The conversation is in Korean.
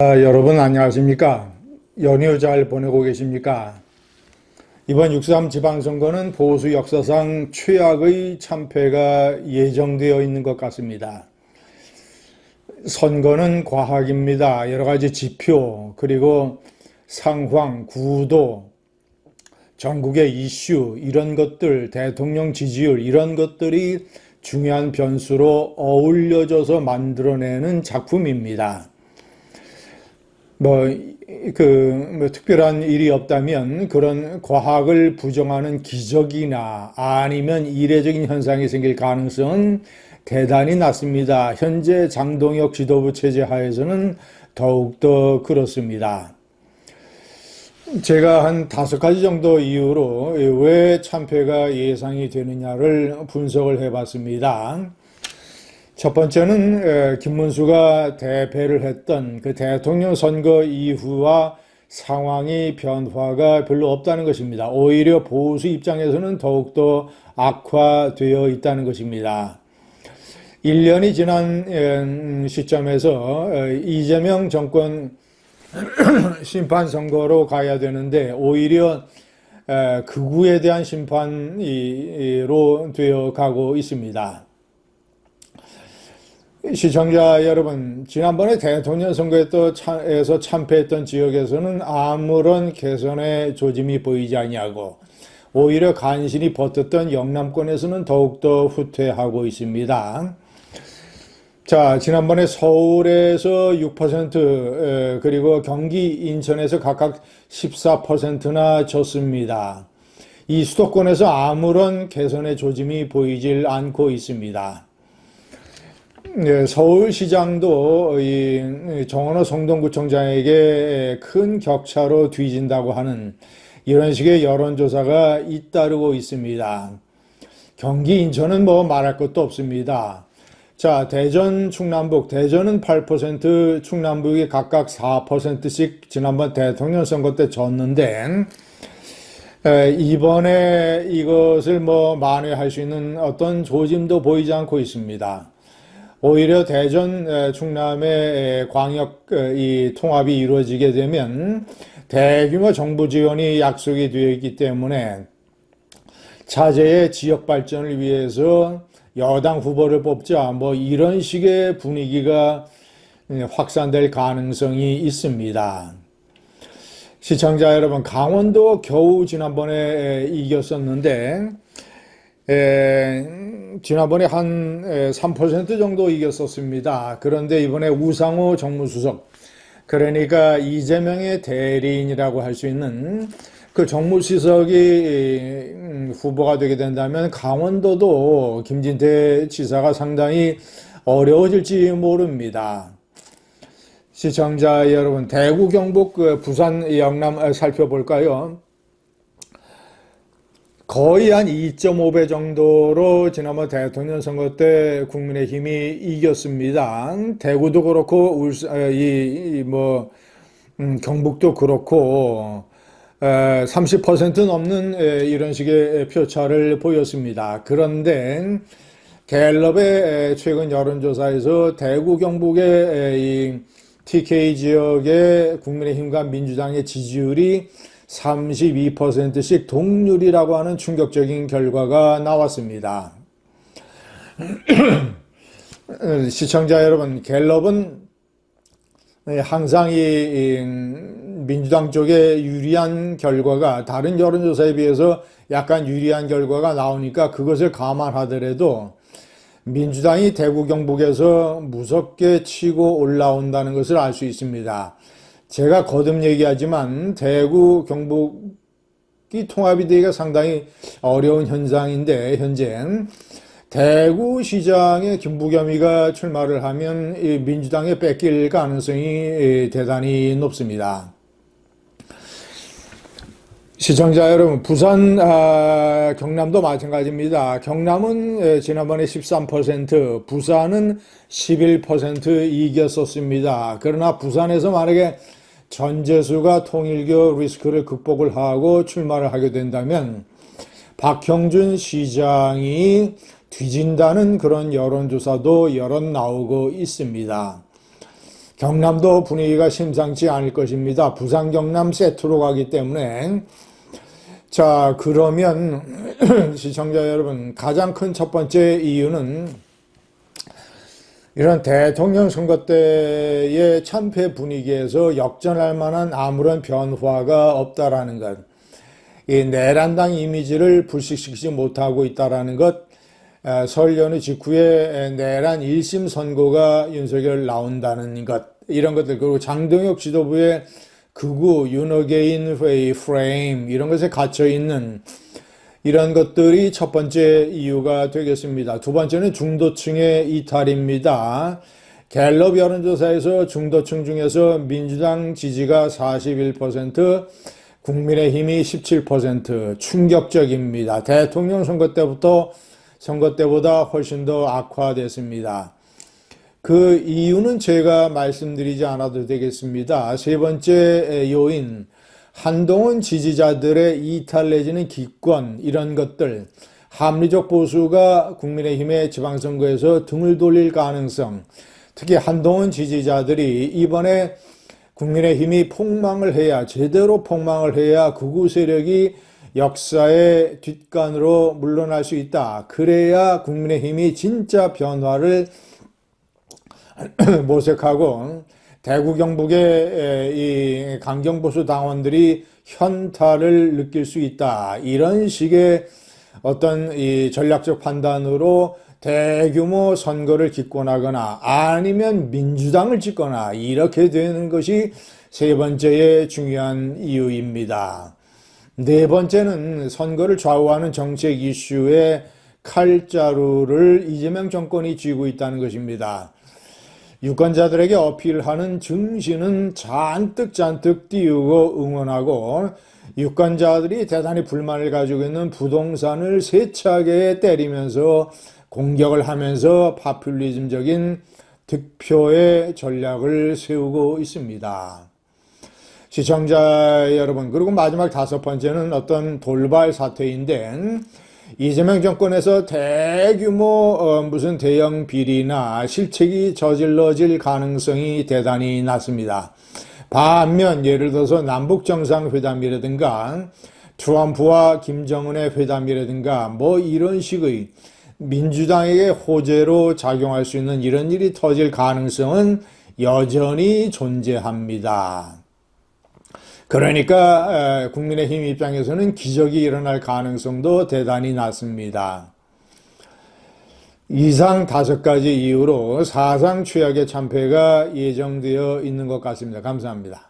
여러분 안녕하십니까? 연휴 잘 보내고 계십니까? 이번 6.3 지방선거는 보수 역사상 최악의 참패가 예정되어 있는 것 같습니다. 선거는 과학입니다. 여러 가지 지표, 그리고 상황, 구도, 전국의 이슈, 이런 것들, 대통령 지지율, 이런 것들이 중요한 변수로 어울려져서 만들어내는 작품입니다. 특별한 일이 없다면 그런 과학을 부정하는 기적이나 아니면 이례적인 현상이 생길 가능성은 대단히 낮습니다. 현재 장동혁 지도부 체제 하에서는 더욱더 그렇습니다. 제가 한 5가지 정도 이유로 왜 참패가 예상이 되느냐를 분석을 해봤습니다. 첫 번째는 김문수가 대패를 했던 그 대통령 선거 이후와 상황이 변화가 별로 없다는 것입니다. 오히려 보수 입장에서는 더욱더 악화되어 있다는 것입니다. 1년이 지난 시점에서 이재명 정권 심판 선거로 가야 되는데 오히려 극우에 대한 심판으로 되어 가고 있습니다. 시청자 여러분, 지난번에 대통령 선거에서 참패했던 지역에서는 아무런 개선의 조짐이 보이지 아니하고 오히려 간신히 버텼던 영남권에서는 더욱더 후퇴하고 있습니다. 자, 지난번에 서울에서 6%, 그리고 경기, 인천에서 각각 14%나 졌습니다. 이 수도권에서 아무런 개선의 조짐이 보이질 않고 있습니다. 네, 서울시장도 이 정원호 성동구청장에게 큰 격차로 뒤진다고 하는 이런 식의 여론조사가 잇따르고 있습니다. 경기 인천은 뭐 말할 것도 없습니다. 자, 대전, 충남북, 대전은 8%, 충남북이 각각 4%씩 지난번 대통령 선거 때 졌는데 이번에 이것을 뭐 만회할 수 있는 어떤 조짐도 보이지 않고 있습니다. 오히려 대전, 충남의 광역 이 통합이 이루어지게 되면 대규모 정부 지원이 약속이 되어 있기 때문에 차제의 지역 발전을 위해서 여당 후보를 뽑자 뭐 이런 식의 분위기가 확산될 가능성이 있습니다. 시청자 여러분, 강원도 겨우 지난번에 이겼었는데 지난번에 한 3% 정도 이겼었습니다. 그런데 이번에 우상호 정무수석, 그러니까 이재명의 대리인이라고 할 수 있는 그 정무수석이 후보가 되게 된다면 강원도도 김진태 지사가 상당히 어려워질지 모릅니다. 시청자 여러분, 대구, 경북, 부산, 영남 살펴볼까요? 거의 한 2.5배 정도로 지난번 대통령 선거 때 국민의힘이 이겼습니다. 대구도 그렇고 경북도 그렇고 30% 넘는 이런 식의 표차를 보였습니다. 그런데 갤럽의 최근 여론조사에서 대구, 경북의 이 TK 지역의 국민의힘과 민주당의 지지율이 32%씩 동률이라고 하는 충격적인 결과가 나왔습니다. 시청자 여러분, 갤럽은 항상 이 민주당 쪽에 유리한 결과가 다른 여론조사에 비해서 약간 유리한 결과가 나오니까 그것을 감안하더라도 민주당이 대구, 경북에서 무섭게 치고 올라온다는 것을 알 수 있습니다. 제가 거듭 얘기하지만 대구, 경북이 통합이 되기가 상당히 어려운 현상인데 현재 대구시장에 김부겸이가 출마를 하면 민주당에 뺏길 가능성이 대단히 높습니다. 시청자 여러분, 부산, 경남도 마찬가지입니다. 경남은 지난번에 13%, 부산은 11% 이겼었습니다. 그러나 부산에서 만약에 전재수가 통일교 리스크를 극복을 하고 출마를 하게 된다면 박형준 시장이 뒤진다는 그런 여론조사도 여러 나오고 있습니다. 경남도 분위기가 심상치 않을 것입니다. 부산 경남 세트로 가기 때문에. 자, 그러면 시청자 여러분, 가장 큰 첫 번째 이유는 이런 대통령 선거 때의 참패 분위기에서 역전할 만한 아무런 변화가 없다라는 것, 이 내란당 이미지를 불식시키지 못하고 있다라는 것, 설 연휴 직후에 내란 1심 선고가 윤석열 나온다는 것, 이런 것들, 그리고 장동혁 지도부의 극우 윤어게인 회의 프레임, 이런 것에 갇혀있는 이런 것들이 첫 번째 이유가 되겠습니다. 두 번째는 중도층의 이탈입니다. 갤럽 여론조사에서 중도층 중에서 민주당 지지가 41%, 국민의힘이 17%, 충격적입니다. 대통령 선거 때보다 훨씬 더 악화됐습니다. 그 이유는 제가 말씀드리지 않아도 되겠습니다. 세 번째 요인, 한동훈 지지자들의 이탈 내지는 기권, 이런 것들, 합리적 보수가 국민의힘의 지방선거에서 등을 돌릴 가능성, 특히 한동훈 지지자들이 이번에 국민의힘이 폭망을 해야, 제대로 폭망을 해야 극우 세력이 역사의 뒷간으로 물러날 수 있다. 그래야 국민의힘이 진짜 변화를 모색하고 대구 경북의 이 강경보수 당원들이 현타를 느낄 수 있다. 이런 식의 어떤 이 전략적 판단으로 대규모 선거를 기권하거나 아니면 민주당을 찍거나 이렇게 되는 것이 세 번째의 중요한 이유입니다. 네 번째는 선거를 좌우하는 정책 이슈의 칼자루를 이재명 정권이 쥐고 있다는 것입니다. 유권자들에게 어필하는 증신은 잔뜩 띄우고 응원하고, 유권자들이 대단히 불만을 가지고 있는 부동산을 세차게 때리면서 공격을 하면서 파퓰리즘적인 득표의 전략을 세우고 있습니다. 시청자 여러분, 그리고 마지막 다섯 번째는 어떤 돌발 사태인데, 이재명 정권에서 대규모 무슨 대형 비리나 실책이 저질러질 가능성이 대단히 낮습니다. 반면 예를 들어서 남북정상회담이라든가 트럼프와 김정은의 회담이라든가 뭐 이런 식의 민주당에게 호재로 작용할 수 있는 이런 일이 터질 가능성은 여전히 존재합니다. 그러니까 국민의힘 입장에서는 기적이 일어날 가능성도 대단히 낮습니다. 이상 5가지 이유로 사상 최악의 참패가 예정되어 있는 것 같습니다. 감사합니다.